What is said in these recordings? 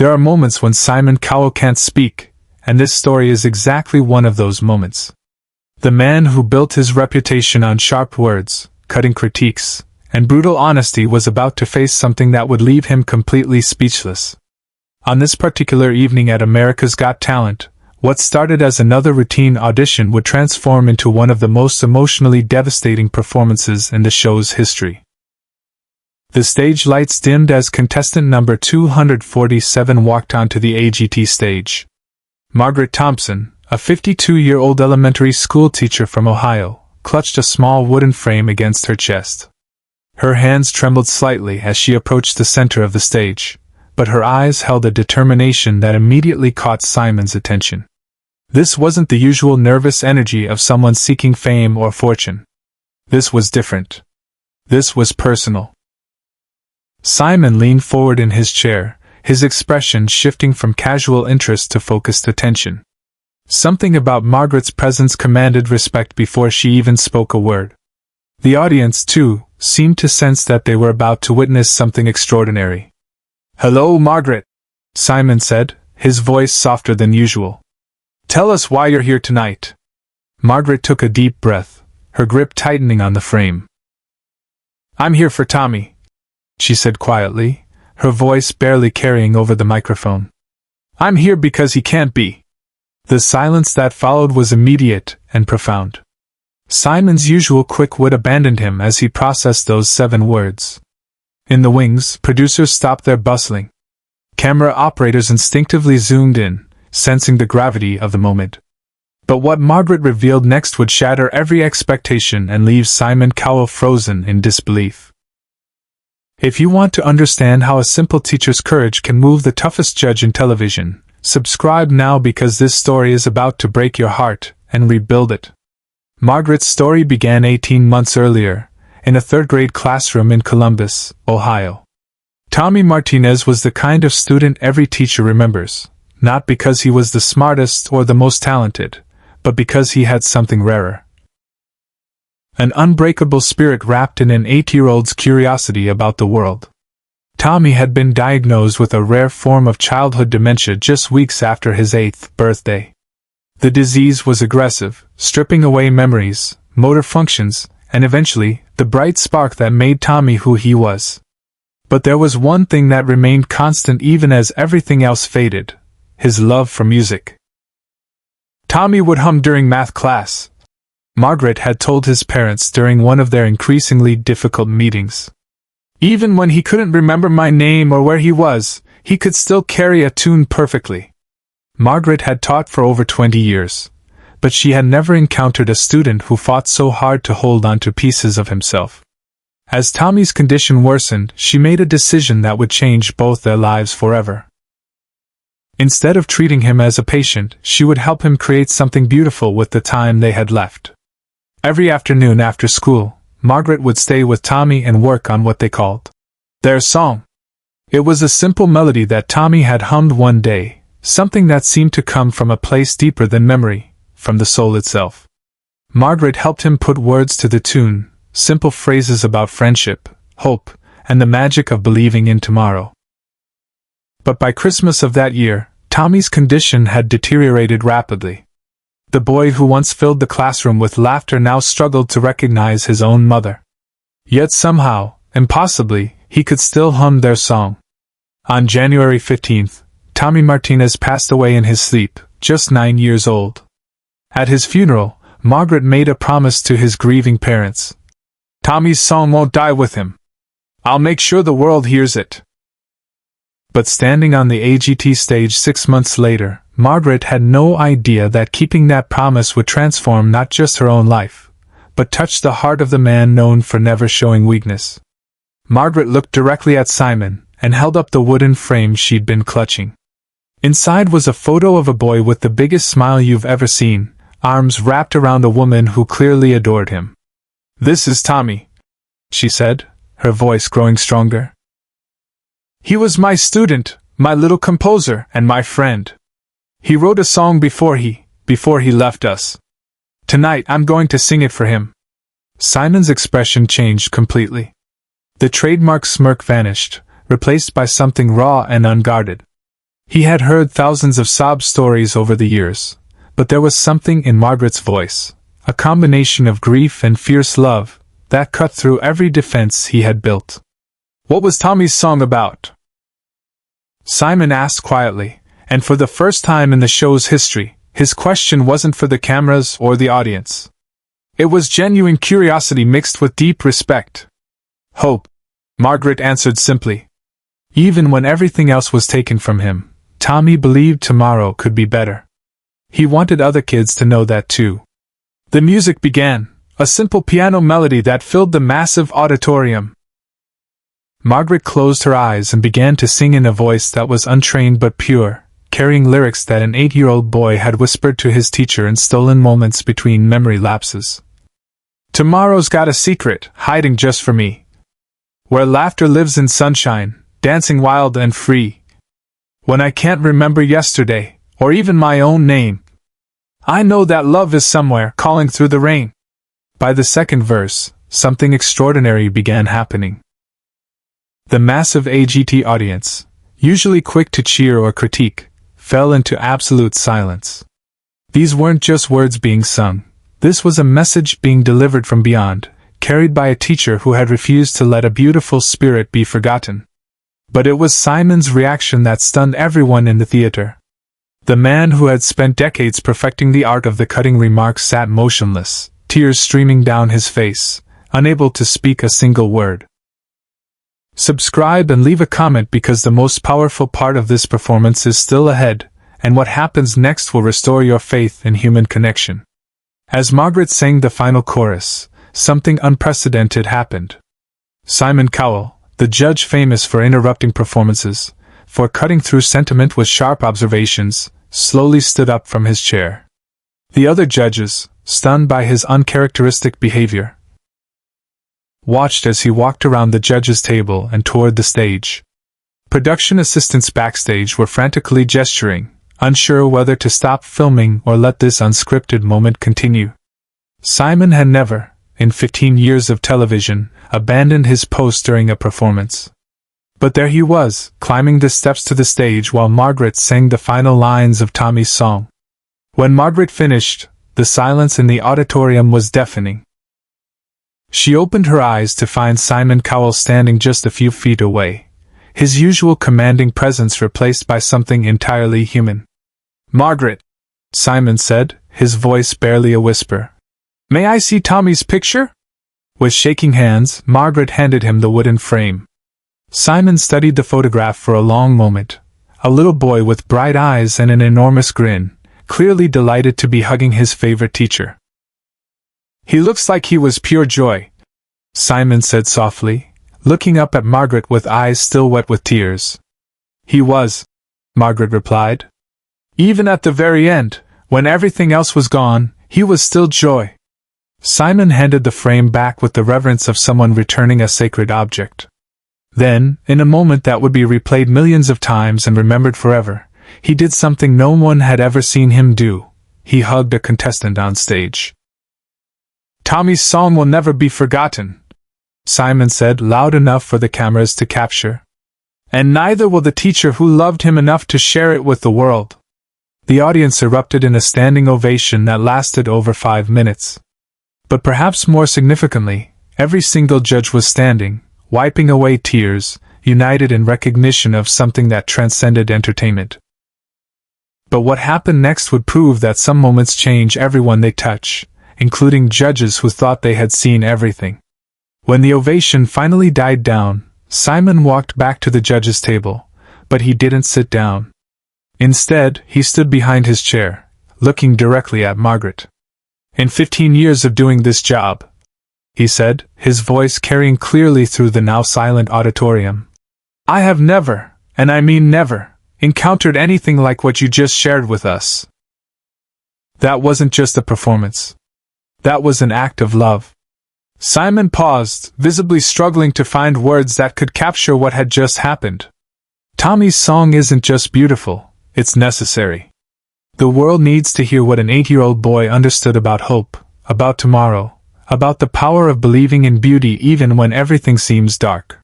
There are moments when Simon Cowell can't speak, and this story is exactly one of those moments. The man who built his reputation on sharp words, cutting critiques, and brutal honesty was about to face something that would leave him completely speechless. On this particular evening at America's Got Talent, what started as another routine audition would transform into one of the most emotionally devastating performances in the show's history. The stage lights dimmed as contestant number 247 walked onto the AGT stage. Margaret Thompson, a 52-year-old elementary school teacher from Ohio, clutched a small wooden frame against her chest. Her hands trembled slightly as she approached the center of the stage, but her eyes held a determination that immediately caught Simon's attention. This wasn't the usual nervous energy of someone seeking fame or fortune. This was different. This was personal. Simon leaned forward in his chair, his expression shifting from casual interest to focused attention. Something about Margaret's presence commanded respect before she even spoke a word. The audience, too, seemed to sense that they were about to witness something extraordinary. "Hello, Margaret," Simon said, his voice softer than usual. "Tell us why you're here tonight." Margaret took a deep breath, her grip tightening on the frame. "I'm here for Tommy," she said quietly, her voice barely carrying over the microphone. "I'm here because he can't be." The silence that followed was immediate and profound. Simon's usual quick wit abandoned him as he processed those 7 words. In the wings, producers stopped their bustling. Camera operators instinctively zoomed in, sensing the gravity of the moment. But what Margaret revealed next would shatter every expectation and leave Simon Cowell frozen in disbelief. If you want to understand how a simple teacher's courage can move the toughest judge in television, subscribe now because this story is about to break your heart and rebuild it. Margaret's story began 18 months earlier, in a third-grade classroom in Columbus, Ohio. Tommy Martinez was the kind of student every teacher remembers, not because he was the smartest or the most talented, but because he had something rarer. An unbreakable spirit wrapped in an 8-year-old's curiosity about the world. Tommy had been diagnosed with a rare form of childhood dementia just weeks after his 8th birthday. The disease was aggressive, stripping away memories, motor functions, and eventually, the bright spark that made Tommy who he was. But there was one thing that remained constant even as everything else faded: his love for music. Tommy would hum during math class, Margaret had told his parents during one of their increasingly difficult meetings. Even when he couldn't remember my name or where he was, he could still carry a tune perfectly. Margaret had taught for over 20 years, but she had never encountered a student who fought so hard to hold on to pieces of himself. As Tommy's condition worsened, she made a decision that would change both their lives forever. Instead of treating him as a patient, she would help him create something beautiful with the time they had left. Every afternoon after school, Margaret would stay with Tommy and work on what they called their song. It was a simple melody that Tommy had hummed one day, something that seemed to come from a place deeper than memory, from the soul itself. Margaret helped him put words to the tune, simple phrases about friendship, hope, and the magic of believing in tomorrow. But by Christmas of that year, Tommy's condition had deteriorated rapidly. The boy who once filled the classroom with laughter now struggled to recognize his own mother. Yet somehow, impossibly, he could still hum their song. On January 15th, Tommy Martinez passed away in his sleep, just 9 years old. At his funeral, Margaret made a promise to his grieving parents. "Tommy's song won't die with him. I'll make sure the world hears it." But standing on the AGT stage 6 months later, Margaret had no idea that keeping that promise would transform not just her own life, but touch the heart of the man known for never showing weakness. Margaret looked directly at Simon and held up the wooden frame she'd been clutching. Inside was a photo of a boy with the biggest smile you've ever seen, arms wrapped around a woman who clearly adored him. "This is Tommy," she said, her voice growing stronger. "He was my student, my little composer, and my friend. He wrote a song before he left us. Tonight I'm going to sing it for him." Simon's expression changed completely. The trademark smirk vanished, replaced by something raw and unguarded. He had heard thousands of sob stories over the years, but there was something in Margaret's voice, a combination of grief and fierce love, that cut through every defense he had built. "What was Tommy's song about?" Simon asked quietly, and for the first time in the show's history, his question wasn't for the cameras or the audience. It was genuine curiosity mixed with deep respect. "Hope," Margaret answered simply. Even when everything else was taken from him, Tommy believed tomorrow could be better. He wanted other kids to know that too. The music began, a simple piano melody that filled the massive auditorium. Margaret closed her eyes and began to sing in a voice that was untrained but pure, carrying lyrics that an 8-year-old boy had whispered to his teacher in stolen moments between memory lapses. "Tomorrow's got a secret, hiding just for me. Where laughter lives in sunshine, dancing wild and free. When I can't remember yesterday, or even my own name. I know that love is somewhere, calling through the rain." By the second verse, something extraordinary began happening. The massive AGT audience, usually quick to cheer or critique, fell into absolute silence. These weren't just words being sung. This was a message being delivered from beyond, carried by a teacher who had refused to let a beautiful spirit be forgotten. But it was Simon's reaction that stunned everyone in the theater. The man who had spent decades perfecting the art of the cutting remarks sat motionless, tears streaming down his face, unable to speak a single word. Subscribe and leave a comment because the most powerful part of this performance is still ahead, and what happens next will restore your faith in human connection. As Margaret sang the final chorus, something unprecedented happened. Simon Cowell, the judge famous for interrupting performances, for cutting through sentiment with sharp observations, slowly stood up from his chair. The other judges, stunned by his uncharacteristic behavior, watched as he walked around the judges' table and toward the stage. Production assistants backstage were frantically gesturing, unsure whether to stop filming or let this unscripted moment continue. Simon had never, in 15 years of television, abandoned his post during a performance. But there he was, climbing the steps to the stage while Margaret sang the final lines of Tommy's song. When Margaret finished, the silence in the auditorium was deafening. She opened her eyes to find Simon Cowell standing just a few feet away, his usual commanding presence replaced by something entirely human. "Margaret," Simon said, his voice barely a whisper. "May I see Tommy's picture?" With shaking hands, Margaret handed him the wooden frame. Simon studied the photograph for a long moment, a little boy with bright eyes and an enormous grin, clearly delighted to be hugging his favorite teacher. "He looks like he was pure joy," Simon said softly, looking up at Margaret with eyes still wet with tears. "He was," Margaret replied. "Even at the very end, when everything else was gone, he was still joy." Simon handed the frame back with the reverence of someone returning a sacred object. Then, in a moment that would be replayed millions of times and remembered forever, he did something no one had ever seen him do. He hugged a contestant on stage. "Tommy's song will never be forgotten," Simon said loud enough for the cameras to capture. "And neither will the teacher who loved him enough to share it with the world." The audience erupted in a standing ovation that lasted over 5 minutes. But perhaps more significantly, every single judge was standing, wiping away tears, united in recognition of something that transcended entertainment. But what happened next would prove that some moments change everyone they touch, including judges who thought they had seen everything. When the ovation finally died down, Simon walked back to the judges' table, but he didn't sit down. Instead, he stood behind his chair, looking directly at Margaret. "In 15 years of doing this job," he said, his voice carrying clearly through the now silent auditorium, "I have never, and I mean never, encountered anything like what you just shared with us. That wasn't just a performance. That was an act of love." Simon paused, visibly struggling to find words that could capture what had just happened. Tommy's song isn't just beautiful, it's necessary. The world needs to hear what an 8-year-old boy understood about hope, about tomorrow, about the power of believing in beauty even when everything seems dark.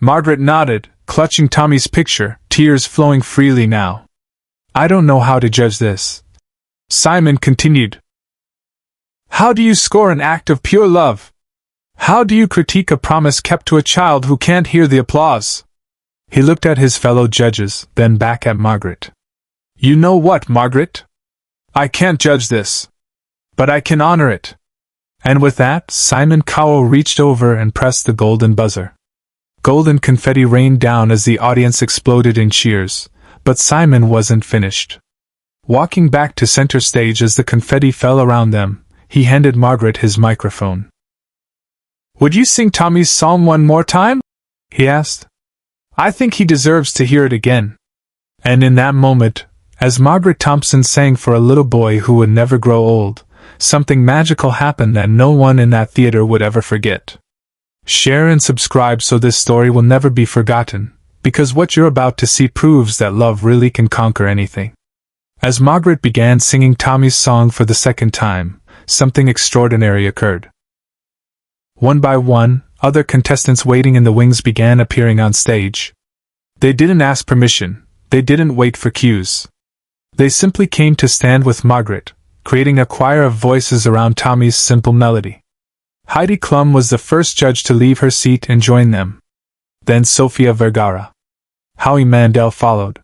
Margaret nodded, clutching Tommy's picture, tears flowing freely now. I don't know how to judge this. Simon continued. How do you score an act of pure love? How do you critique a promise kept to a child who can't hear the applause? He looked at his fellow judges, then back at Margaret. You know what, Margaret? I can't judge this. But I can honor it. And with that, Simon Cowell reached over and pressed the golden buzzer. Golden confetti rained down as the audience exploded in cheers, but Simon wasn't finished. Walking back to center stage as the confetti fell around them, he handed Margaret his microphone. Would you sing Tommy's song one more time? He asked. I think he deserves to hear it again. And in that moment, as Margaret Thompson sang for a little boy who would never grow old, something magical happened that no one in that theater would ever forget. Share and subscribe so this story will never be forgotten, because what you're about to see proves that love really can conquer anything. As Margaret began singing Tommy's song for the second time, something extraordinary occurred. One by one, other contestants waiting in the wings began appearing on stage. They didn't ask permission, they didn't wait for cues. They simply came to stand with Margaret, creating a choir of voices around Tommy's simple melody. Heidi Klum was the first judge to leave her seat and join them. Then Sofia Vergara. Howie Mandel followed.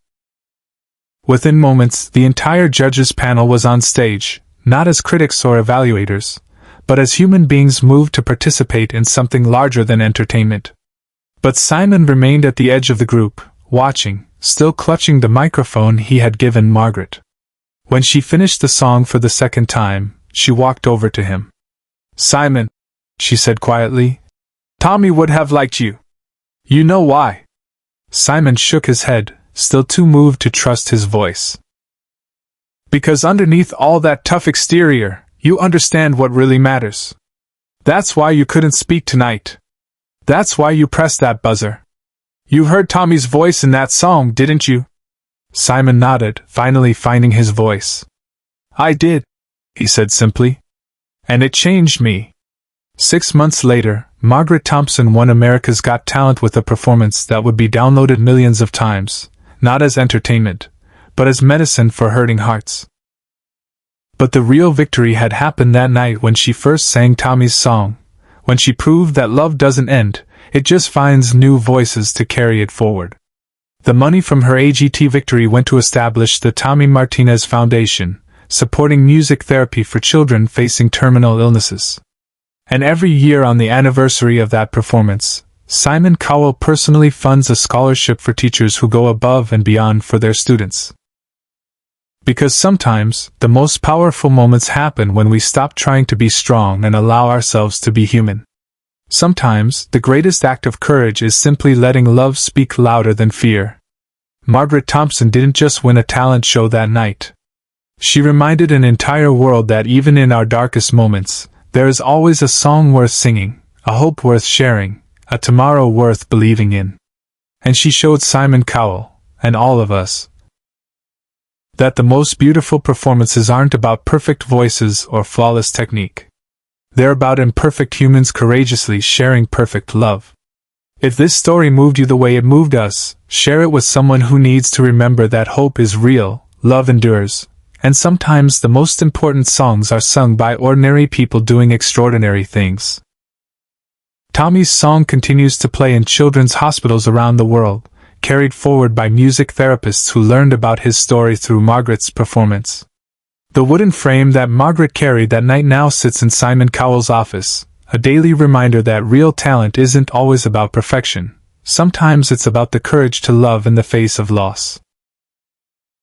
Within moments, the entire judges' panel was on stage, not as critics or evaluators, but as human beings moved to participate in something larger than entertainment. But Simon remained at the edge of the group, watching, still clutching the microphone he had given Margaret. When she finished the song for the second time, she walked over to him. Simon, she said quietly, Tommy would have liked you. You know why? Simon shook his head, still too moved to trust his voice. Because underneath all that tough exterior, you understand what really matters. That's why you couldn't speak tonight. That's why you pressed that buzzer. You heard Tommy's voice in that song, didn't you? Simon nodded, finally finding his voice. I did, he said simply. And it changed me. 6 months later, Margaret Thompson won America's Got Talent with a performance that would be downloaded millions of times, not as entertainment, but as medicine for hurting hearts. But the real victory had happened that night when she first sang Tommy's song, when she proved that love doesn't end, it just finds new voices to carry it forward. The money from her AGT victory went to establish the Tommy Martinez Foundation, supporting music therapy for children facing terminal illnesses. And every year on the anniversary of that performance, Simon Cowell personally funds a scholarship for teachers who go above and beyond for their students. Because sometimes, the most powerful moments happen when we stop trying to be strong and allow ourselves to be human. Sometimes, the greatest act of courage is simply letting love speak louder than fear. Margaret Thompson didn't just win a talent show that night. She reminded an entire world that even in our darkest moments, there is always a song worth singing, a hope worth sharing, a tomorrow worth believing in. And she showed Simon Cowell, and all of us, that the most beautiful performances aren't about perfect voices or flawless technique. They're about imperfect humans courageously sharing perfect love. If this story moved you the way it moved us, share it with someone who needs to remember that hope is real, love endures, and sometimes the most important songs are sung by ordinary people doing extraordinary things. Tommy's song continues to play in children's hospitals around the world, carried forward by music therapists who learned about his story through Margaret's performance. The wooden frame that Margaret carried that night now sits in Simon Cowell's office, a daily reminder that real talent isn't always about perfection. Sometimes it's about the courage to love in the face of loss.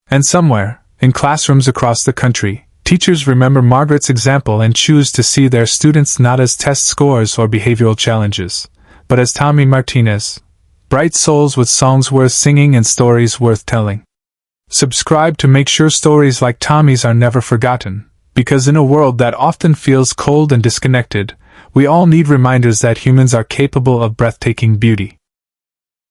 And somewhere, in classrooms across the country, teachers remember Margaret's example and choose to see their students not as test scores or behavioral challenges, but as Tommy Martinez, bright souls with songs worth singing and stories worth telling. Subscribe to make sure stories like Tommy's are never forgotten, because in a world that often feels cold and disconnected, we all need reminders that humans are capable of breathtaking beauty.